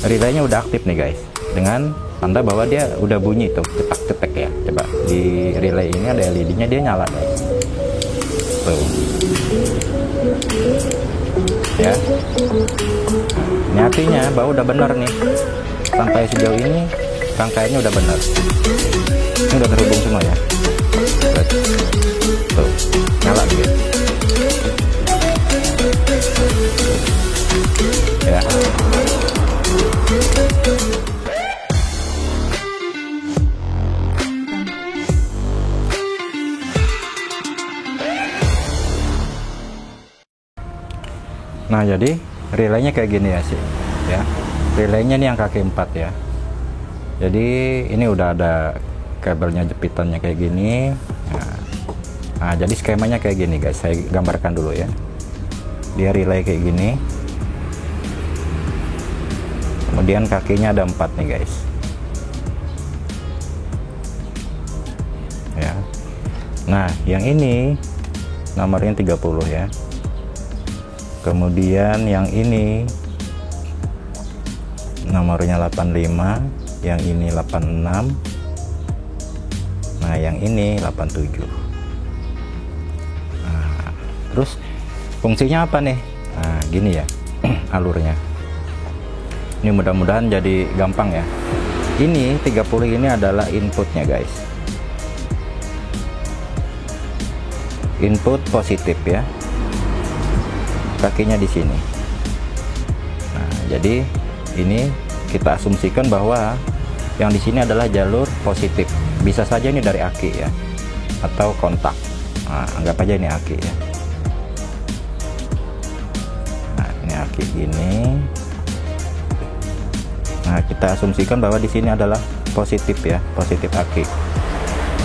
relaynya udah aktif nih guys, dengan tanda bahwa dia udah bunyi tuh cetak-cetek ya. Coba di relay ini ada LED-nya, dia nyala guys. Tuh. Ya. Ini artinya bahwa udah benar nih. Sampai sejauh ini rangkaiannya udah benar. Ini udah terhubung semua ya. Tuh, nyala gitu. Ya. Nah, jadi relaynya kayak gini ya sih ya. Relaynya nih yang kaki 4 ya. Jadi ini udah ada kabelnya, jepitannya kayak gini. Nah, jadi skemanya kayak gini guys, saya gambarkan dulu ya. Dia relay kayak gini, kemudian kakinya ada 4 nih guys ya. Nah, yang ini nomornya 30 ya. Kemudian yang ini nomornya 85, yang ini 86, nah yang ini 87. Nah, terus fungsinya apa nih? Nah, gini ya alurnya. Ini mudah-mudahan jadi gampang ya. Ini 30 ini adalah inputnya guys. Input positif ya. Kakinya di sini. Nah, jadi ini kita asumsikan bahwa yang di sini adalah jalur positif. Bisa saja ini dari aki ya, atau kontak. Nah, anggap aja ini aki ya. Nah, ini aki gini. Nah, kita asumsikan bahwa di sini adalah positif ya, positif aki.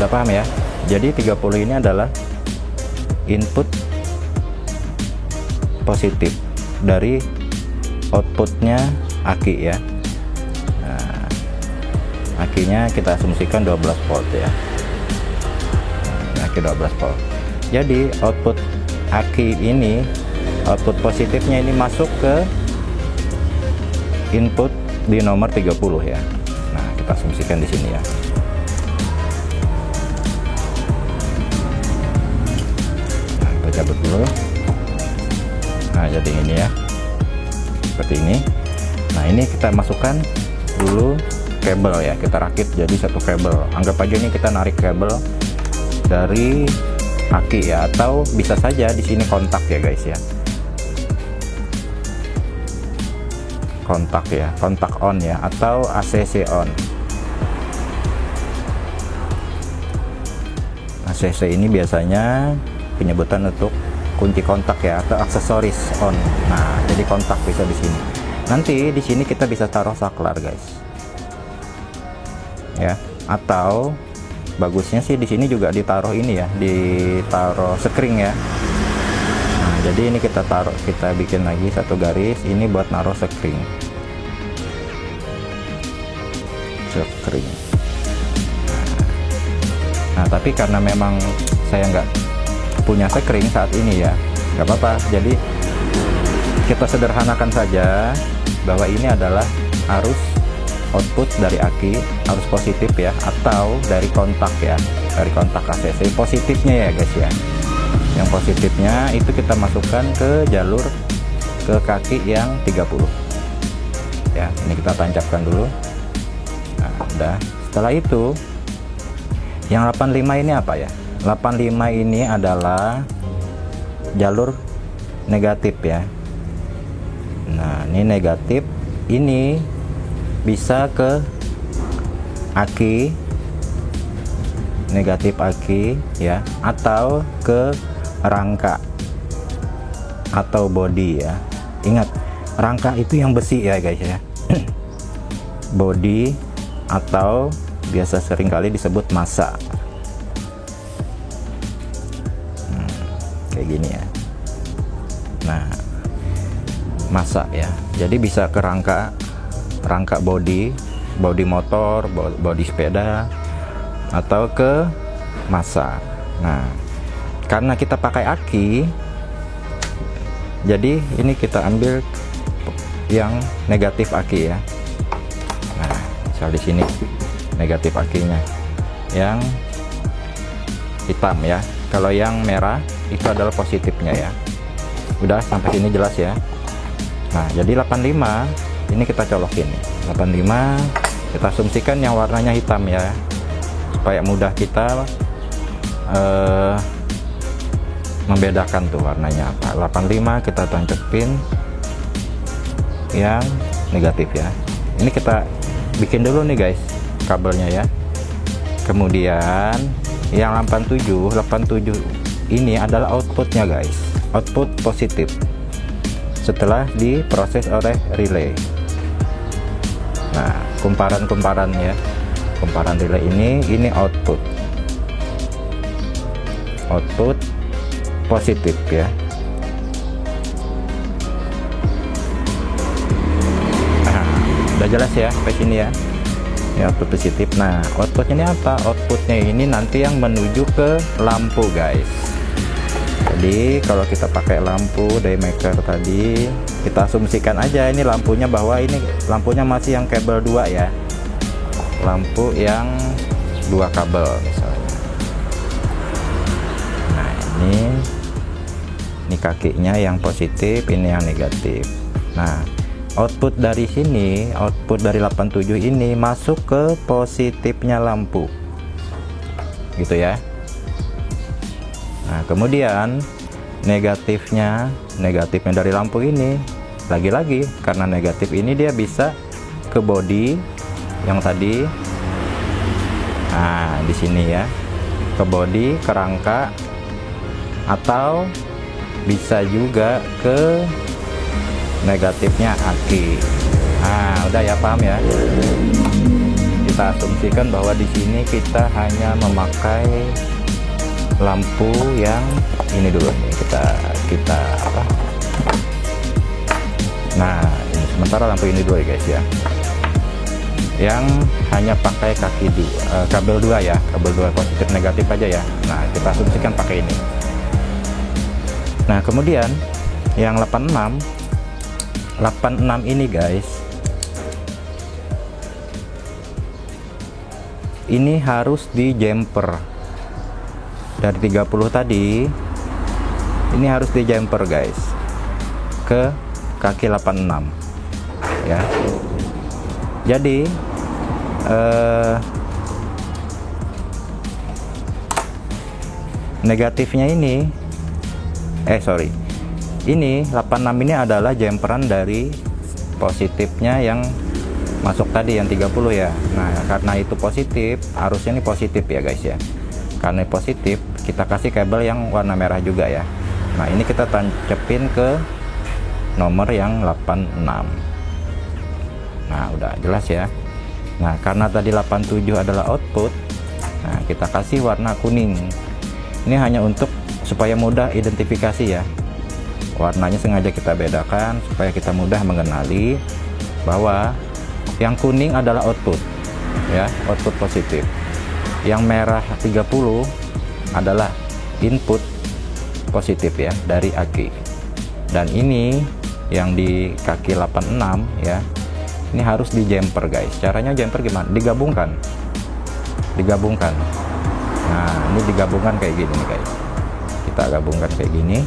Udah paham ya? Jadi 30 ini adalah input positif dari outputnya aki ya. Nah, akinya kita asumsikan 12 volt ya. Nah, aki 12 volt. Jadi output aki ini, output positifnya ini masuk ke input di nomor 30 ya. Nah, kita asumsikan di sini ya. Nah, kita cabut dulu. Nah, jadi ini ya, seperti ini. Nah, ini kita masukkan dulu kabel ya, kita rakit jadi satu kabel. Anggap aja ini kita narik kabel dari aki ya, atau bisa saja di sini kontak ya guys ya. Kontak ya, kontak on ya, atau ACC on. ACC ini biasanya penyebutan untuk kunci kontak ya, atau aksesoris on. Nah, jadi kontak bisa di sini. Nanti di sini kita bisa taruh saklar guys. Ya, atau bagusnya sih di sini juga ditaruh ini ya, ditaruh sekring ya. Nah, jadi ini kita taruh, kita bikin lagi satu garis ini buat naruh sekring. Sekring. Nah, tapi karena memang saya nggak punya sekring saat ini ya, nggak apa-apa. Jadi kita sederhanakan saja bahwa ini adalah arus output dari aki, arus positif ya, atau dari kontak ya, dari kontak ACC positifnya ya guys ya. Yang positifnya itu kita masukkan ke jalur, ke kaki yang 30 ya. Ini kita tancapkan dulu. Nah, udah. Setelah itu yang 85 ini apa ya? 85 ini adalah jalur negatif ya. Nah, ini negatif, ini bisa ke aki, negatif aki ya, atau ke rangka atau body ya. Ingat, rangka itu yang besi ya guys ya. Body atau biasa seringkali disebut massa. Kayak gini ya. Nah, massa ya. Jadi bisa ke rangka body motor, body sepeda, atau ke massa. Nah, karena kita pakai aki, jadi ini kita ambil yang negatif aki ya. misal di sini negatif akinya yang hitam ya. Kalau yang merah itu adalah positifnya ya. Udah sampai sini jelas ya. Nah, jadi 85 ini kita colokin. 85 kita asumsikan yang warnanya hitam ya, supaya mudah kita membedakan tuh warnanya apa. 85 kita tancapin yang negatif ya. Ini kita bikin dulu nih guys kabelnya ya. Kemudian yang 87 ini adalah outputnya guys, output positif setelah diproses oleh relay. Nah, kumparan ya, kumparan relay ini output positif ya. Nah, udah jelas ya sampai sini ya. Ini output positif. Nah, outputnya ini apa? Outputnya ini nanti yang menuju ke lampu guys. Jadi kalau kita pakai lampu daymaker tadi, kita asumsikan aja ini lampunya, bahwa ini lampunya masih yang kabel 2 ya, lampu yang 2 kabel misalnya. Nah, ini kakinya yang positif, ini yang negatif. Nah, output dari sini, output dari 87 ini masuk ke positifnya lampu gitu ya. Nah, kemudian negatifnya dari lampu ini lagi-lagi karena negatif ini dia bisa ke body yang tadi. Nah, di sini ya, ke body, ke rangka, atau bisa juga ke negatifnya aki. Nah, udah ya, paham ya. Kita asumsikan bahwa di sini kita hanya memakai lampu yang ini dulu nih, kita apa? Nah, ini sementara lampu ini dulu ya guys ya, yang hanya pakai kaki kabel 2 ya, kabel 2 positif negatif aja ya. Nah, kita asumsikan pakai ini. Nah, kemudian yang 86 ini guys, ini harus di jumper dari 30 tadi, ini harus di jumper guys ke kaki 86 ya. Jadi negatifnya ini ini 86 ini adalah jumperan dari positifnya yang masuk tadi yang 30 ya. Nah, karena itu positif, harusnya ini positif ya guys ya. Karena positif, kita kasih kabel yang warna merah juga ya. Nah, ini kita tancapin ke nomor yang 86. Nah, udah jelas ya. Nah, karena tadi 87 adalah output, nah kita kasih warna kuning. Ini hanya untuk supaya mudah identifikasi ya. Warnanya sengaja kita bedakan supaya kita mudah mengenali bahwa yang kuning adalah output ya, output positif. Yang merah 30 adalah input positif ya dari aki. Dan ini yang di kaki 86 ya, ini harus di jumper guys. Caranya jumper gimana? Digabungkan. Nah, ini digabungkan kayak gini nih guys. Kita gabungkan kayak gini.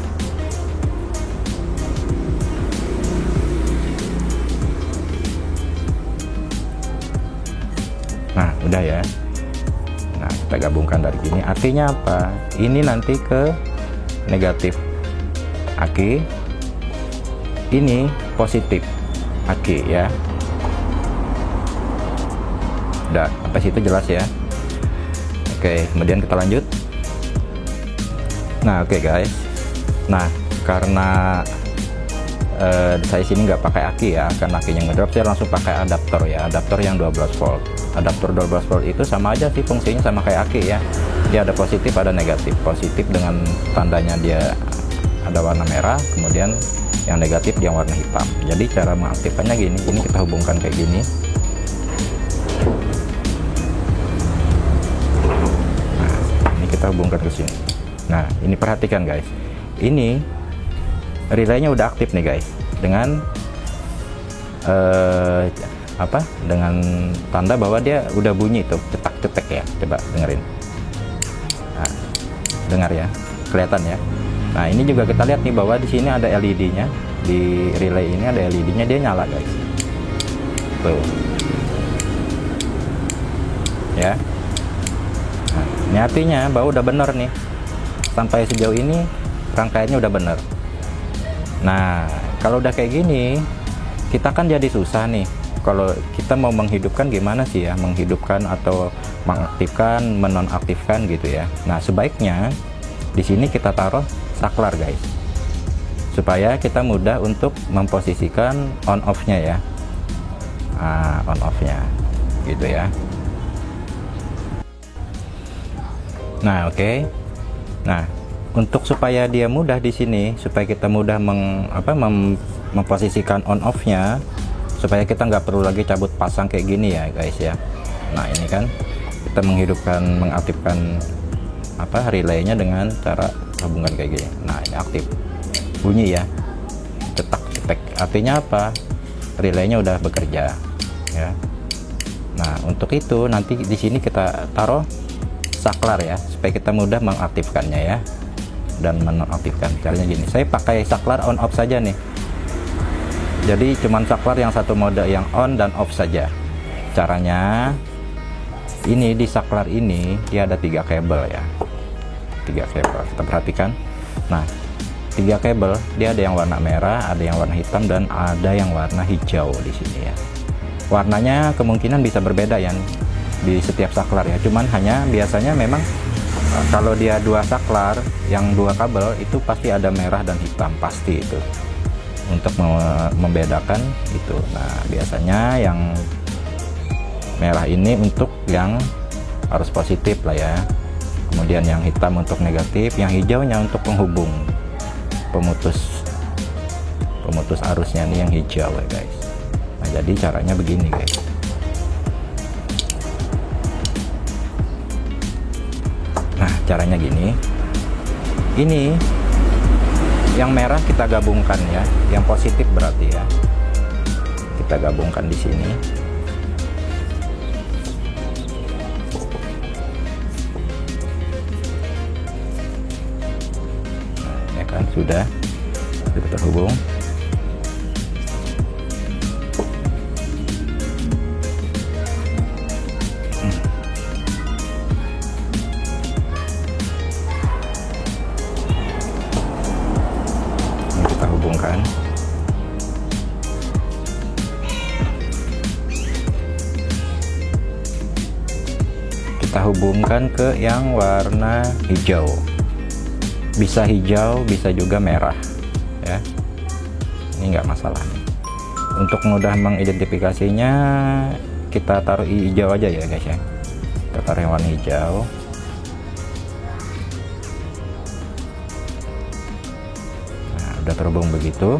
Nah, udah ya. Nah, kita gabungkan dari sini. Artinya apa? Ini nanti ke negatif aki, ini positif aki ya. Udah, sampai situ jelas ya. Oke, kemudian kita lanjut. Nah, oke guys. Nah, karena saya sini nggak pakai aki ya, karena akinya ngedrop, saya langsung pakai adaptor ya, adaptor yang 12 volt. Adaptor 12 volt itu sama aja sih fungsinya, sama kayak aki ya. Dia ada positif, ada negatif. Positif dengan tandanya dia ada warna merah, kemudian yang negatif yang warna hitam. Jadi cara mengaktifkannya gini, ini kita hubungkan kayak gini. Nah, ini kita hubungkan ke sini. Nah, ini perhatikan guys, ini relaynya udah aktif nih guys, dengan apa, dengan tanda bahwa dia udah bunyi tuh, cetak-cetek ya. Coba dengerin. Nah, dengar ya, kelihatan ya. Nah, ini juga kita lihat nih bahwa di sini ada LED-nya, di relay ini ada LED-nya, dia nyala guys. Tuh. Ya. Nah, ini artinya bahwa udah bener nih. Sampai sejauh ini rangkaiannya udah bener. Nah, kalau udah kayak gini, kita kan jadi susah nih. Kalau kita mau menghidupkan gimana sih ya, menghidupkan atau mengaktifkan, menonaktifkan gitu ya. Nah, sebaiknya di sini kita taruh saklar guys, supaya kita mudah untuk memposisikan on off-nya ya. On off-nya gitu ya. Nah, oke. Nah, untuk supaya dia mudah di sini, supaya kita mudah memposisikan on off-nya, supaya kita nggak perlu lagi cabut pasang kayak gini ya guys ya. Nah, ini kan kita menghidupkan, mengaktifkan relaynya dengan cara hubungan kayak gini. Nah, ini aktif, bunyi ya, cetak-cetek. Artinya apa? Relaynya udah bekerja ya. Nah, untuk itu nanti di sini kita taruh saklar ya, supaya kita mudah mengaktifkannya ya, dan menonaktifkan. Caranya gini, saya pakai saklar on off saja nih. Jadi cuman saklar yang satu mode, yang on dan off saja. Caranya ini, di saklar ini dia ada 3 kabel ya, 3 kabel, kita perhatikan. Nah, 3 kabel dia ada yang warna merah, ada yang warna hitam, dan ada yang warna hijau di sini ya. Warnanya kemungkinan bisa berbeda ya di setiap saklar ya, cuman hanya biasanya memang kalau dia 2 saklar yang 2 kabel itu pasti ada merah dan hitam, pasti itu untuk membedakan itu. Nah, biasanya yang merah ini untuk yang arus positif lah ya, kemudian yang hitam untuk negatif, yang hijaunya untuk penghubung, pemutus arusnya nih yang hijau ya guys. Nah, jadi caranya begini guys. Nah, caranya gini. Ini yang merah kita gabungkan ya, yang positif berarti ya. Kita gabungkan di sini. Nah, ya kan sudah terhubung. Hubungkan. Kita hubungkan ke yang warna hijau. Bisa hijau, bisa juga merah ya. Ini nggak masalah. Untuk mudah mengidentifikasinya, kita taruh hijau aja ya guys ya. Kita taruh yang warna hijau. Udah terhubung begitu.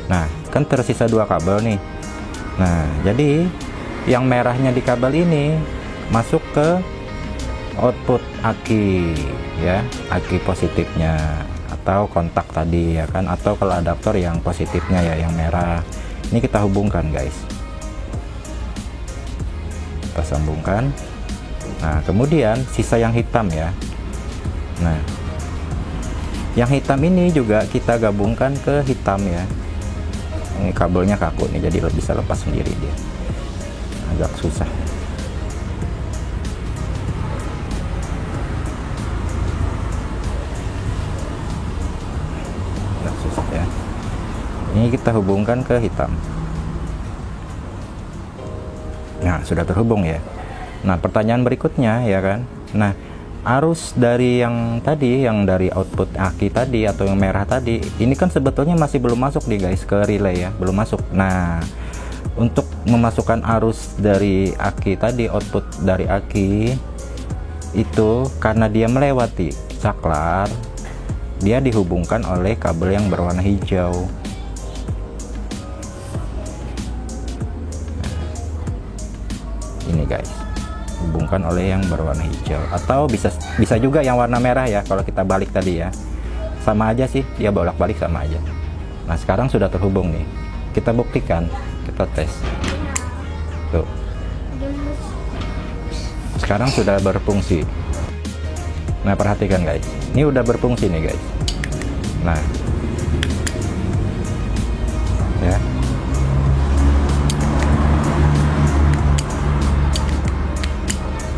Nah, kan tersisa 2 kabel nih. Nah, jadi yang merahnya di kabel ini masuk ke output aki ya, aki positifnya atau kontak tadi ya kan, atau kalau adaptor yang positifnya ya, yang merah. Ini kita hubungkan guys, kita sambungkan. Nah, kemudian sisa yang hitam ya. Nah, yang hitam ini juga kita gabungkan ke hitam ya. Ini kabelnya kaku nih, jadi bisa lepas sendiri dia. Agak susah. Agak susah ya. Ini kita hubungkan ke hitam. Nah, sudah terhubung ya. Nah, pertanyaan berikutnya ya kan. Nah, arus dari yang tadi, yang dari output aki tadi atau yang merah tadi, ini kan sebetulnya masih belum masuk nih guys ke relay ya, belum masuk. Nah, untuk memasukkan arus dari aki tadi, output dari aki itu, karena dia melewati saklar, dia dihubungkan oleh kabel yang berwarna hijau. Ini guys, hubungkan oleh yang berwarna hijau, atau bisa juga yang warna merah ya. Kalau kita balik tadi ya, sama aja sih, dia bolak-balik sama aja. Nah, sekarang sudah terhubung nih, kita buktikan, kita tes. Tuh. Sekarang sudah berfungsi. Nah, perhatikan guys, ini udah berfungsi nih guys. Nah, ya,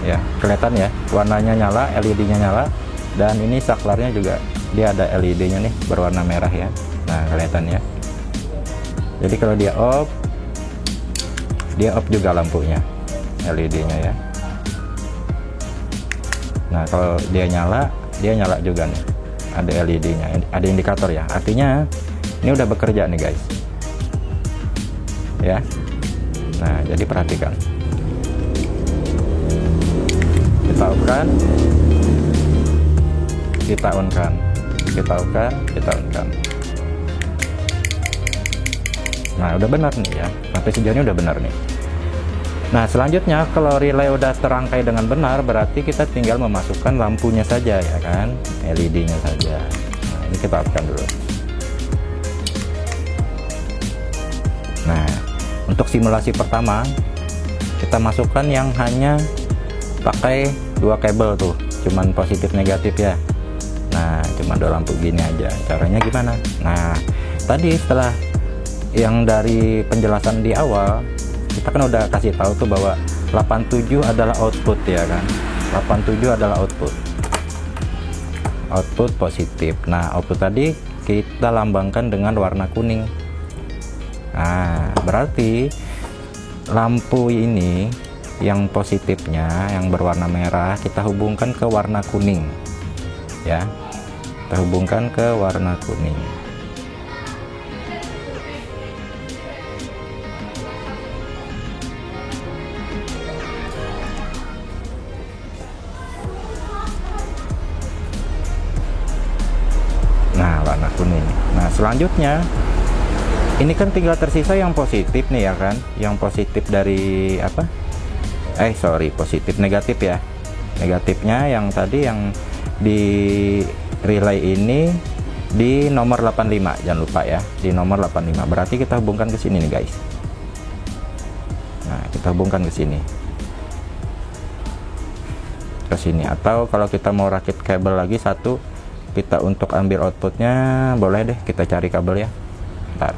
ya kelihatan ya, warnanya nyala, LED-nya nyala, dan ini saklarnya juga dia ada LED-nya nih berwarna merah ya. Nah, kelihatan ya. Jadi kalau dia off juga lampunya, LED-nya ya. Nah, kalau dia nyala juga nih, ada LED-nya, ada indikator ya. Artinya ini udah bekerja nih guys. Ya. Nah, jadi perhatikan. Kita off-kan, kita on-kan, kita off-kan, kita on-kan. Nah, udah benar nih ya. Sampai sejauh ini udah benar nih. Nah, selanjutnya kalau relay udah terangkai dengan benar, berarti kita tinggal memasukkan lampunya saja ya kan, LED-nya saja. Nah, ini kita off-kan dulu. Nah, untuk simulasi pertama kita masukkan yang hanya pakai 2 kabel tuh, cuman positif negatif ya. Nah, cuma 2 lampu gini aja. Caranya gimana? Nah, tadi setelah yang dari penjelasan di awal, kita kan udah kasih tahu tuh bahwa 87 adalah output ya kan. 87 adalah output positif. Nah, output tadi kita lambangkan dengan warna kuning. Nah, berarti lampu ini yang positifnya yang berwarna merah kita hubungkan ke warna kuning ya. Kita hubungkan ke warna kuning. Nah, warna kuning. Nah, selanjutnya ini kan tinggal tersisa yang positif nih ya kan, yang positif dari apa? Positif negatif ya. Negatifnya yang tadi yang di relay ini di nomor 85, jangan lupa ya, di nomor 85. Berarti kita hubungkan ke sini nih guys. Nah, kita hubungkan ke sini. Ke sini, atau kalau kita mau rakit kabel lagi satu, kita untuk ambil outputnya boleh deh kita cari kabel ya. Bentar.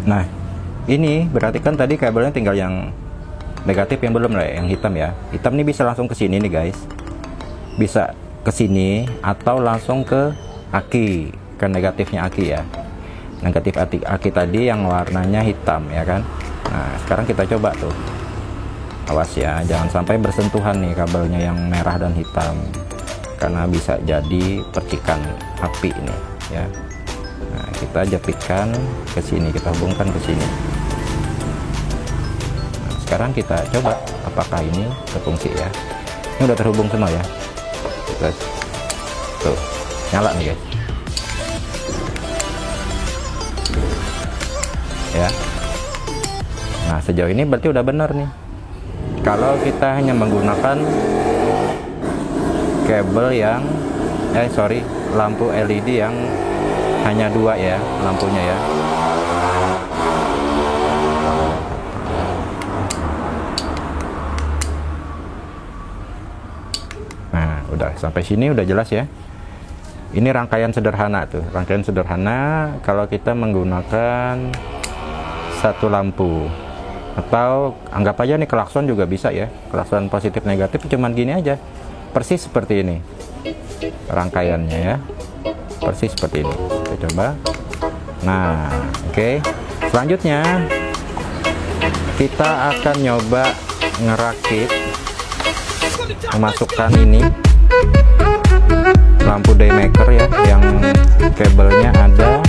Nah, ini berarti kan tadi kabelnya tinggal yang negatif yang belum lah, yang hitam ya. Hitam ini bisa langsung ke sini nih guys. Bisa ke sini atau langsung ke aki, ke negatifnya aki ya. Negatif aki tadi yang warnanya hitam ya kan. Nah, sekarang kita coba tuh. Awas ya, jangan sampai bersentuhan nih kabelnya yang merah dan hitam. Karena bisa jadi percikan api ini ya. Nah, kita jepitkan ke sini, kita hubungkan ke sini. Nah, sekarang kita coba apakah ini berfungsi ya. Ini udah terhubung semua ya. Terus tuh nyala nih guys ya. Nah, sejauh ini berarti udah benar nih. Kalau kita hanya menggunakan kabel yang lampu LED yang hanya 2 ya lampunya ya. Nah, udah sampai sini udah jelas ya. Ini rangkaian sederhana tuh, rangkaian sederhana kalau kita menggunakan 1 lampu. Atau anggap aja nih klakson juga bisa ya, klakson positif negatif cuman gini aja, persis seperti ini rangkaiannya ya, persis seperti ini. Kita coba. Nah, oke. Selanjutnya kita akan nyoba ngerakit, memasukkan ini lampu daymaker ya, yang kabelnya ada